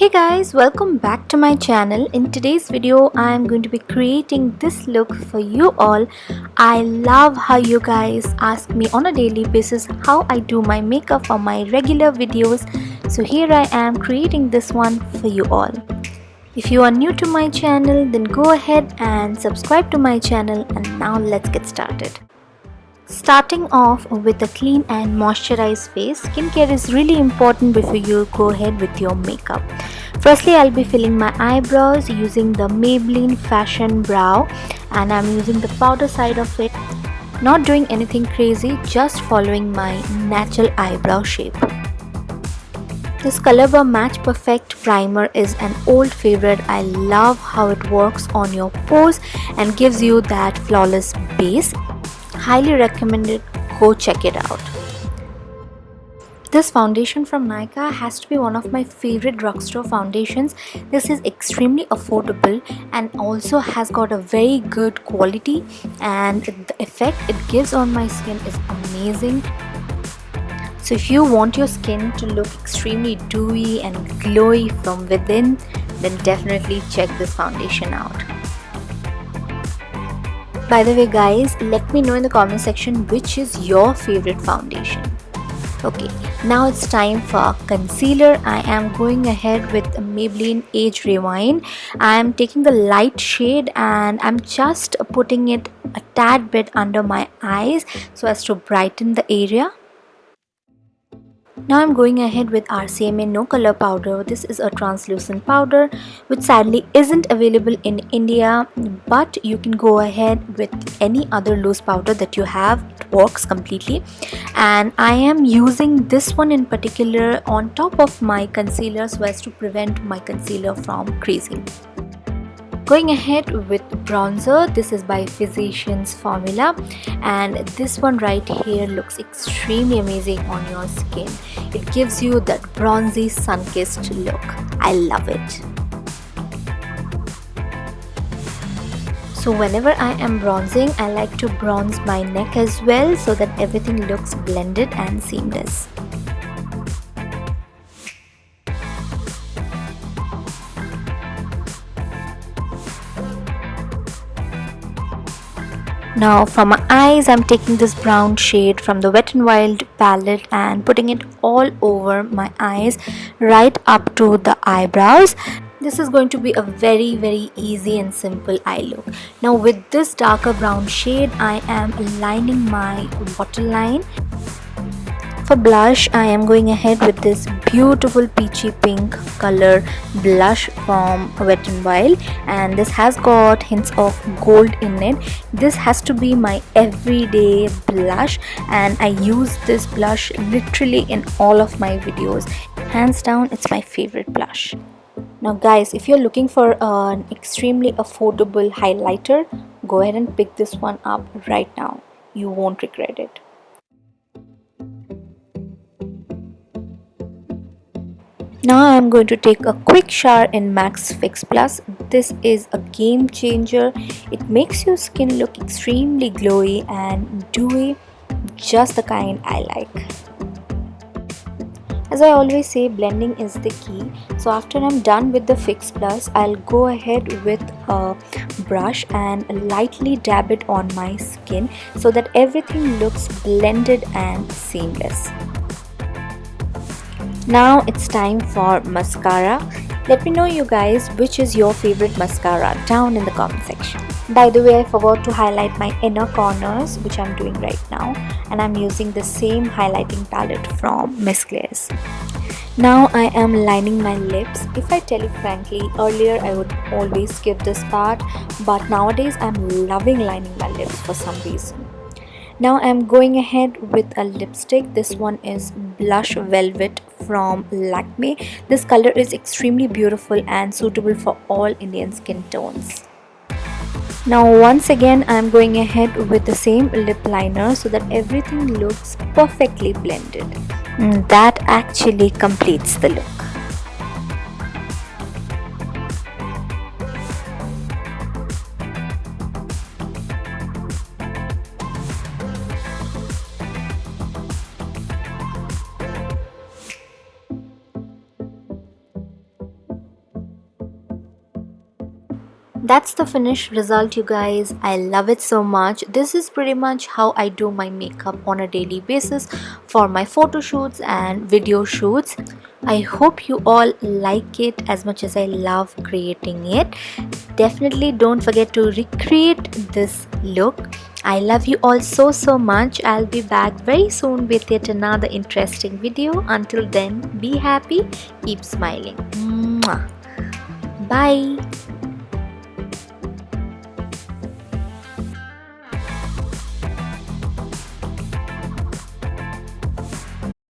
Hey guys, welcome back to my channel. In today's video I am going to be creating this look for you all. I love how you guys ask me on a daily basis how I do my makeup for my regular videos. So here I am creating this one for you all. If you are new to my channel, then go ahead and subscribe to my channel, and now let's get started. Starting off with a clean and moisturized face, skincare is really important before you go ahead with your makeup. Firstly, I'll be filling my eyebrows using the Maybelline Fashion Brow, and I'm using the powder side of it. Not doing anything crazy, just following my natural eyebrow shape. This Color Bar Match Perfect primer is an old favorite. I love how it works on your pores and gives you that flawless base. Highly recommended, go check it out. This foundation from Nykaa has to be one of my favorite drugstore foundations. This is extremely affordable and also has got a very good quality, and the effect it gives on my skin is amazing. So if you want your skin to look extremely dewy and glowy from within, then definitely check this foundation out. By the way guys, let me know in the comment section which is your favorite foundation. Okay, now it's time for concealer. I am going ahead with Maybelline Age Rewind. I am taking the light shade and I'm just putting it a tad bit under my eyes so as to brighten the area. Now I'm going ahead with RCMA No Color Powder. This is a translucent powder which sadly isn't available in India, but you can go ahead with any other loose powder that you have. It works completely, and I am using this one in particular on top of my concealer so as to prevent my concealer from creasing. Going ahead with bronzer, this is by Physicians Formula, and this one right here looks extremely amazing on your skin. It gives you that bronzy sun-kissed look. I love it. So whenever I am bronzing, I like to bronze my neck as well so that everything looks blended and seamless. Now for my eyes, I'm taking this brown shade from the Wet n Wild palette and putting it all over my eyes right up to the eyebrows. This is going to be a very easy and simple eye look. Now with this darker brown shade, I am lining my waterline. For blush, I am going ahead with this beautiful peachy pink color blush from Wet n Wild, and this has got hints of gold in it. This has to be my everyday blush, and I use this blush literally in all of my videos. Hands down, it's my favorite blush. Now guys, if you're looking for an extremely affordable highlighter, go ahead and pick this one up right now. You won't regret it. Now I am going to take a quick shower in Max Fix Plus. This is a game changer. It makes your skin look extremely glowy and dewy, just the kind I like. As I always say, blending is the key. So after I'm done with the Fix Plus, I'll go ahead with a brush and lightly dab it on my skin so that everything looks blended and seamless. Now it's time for mascara. Let me know you guys which is your favorite mascara down in the comment section. By the way, I forgot to highlight my inner corners, which I'm doing right now, and I'm using the same highlighting palette from Miss Claire's. Now I am lining my lips. If I tell you frankly, earlier I would always skip this part, but nowadays I'm loving lining my lips for some reason. Now I'm going ahead with a lipstick. This one is Blush Velvet from Lakme. This color is extremely beautiful and suitable for all Indian skin tones. Now once again I'm going ahead with the same lip liner so that everything looks perfectly blended. That actually completes the look. That's the finished result, you guys. I love it so much. This is pretty much how I do my makeup on a daily basis for my photo shoots and video shoots. I hope you all like it as much as I love creating it. Definitely don't forget to recreate this look. I love you all so much. I'll be back very soon with yet another interesting video. Until then, be happy, keep smiling. Mwah. Bye.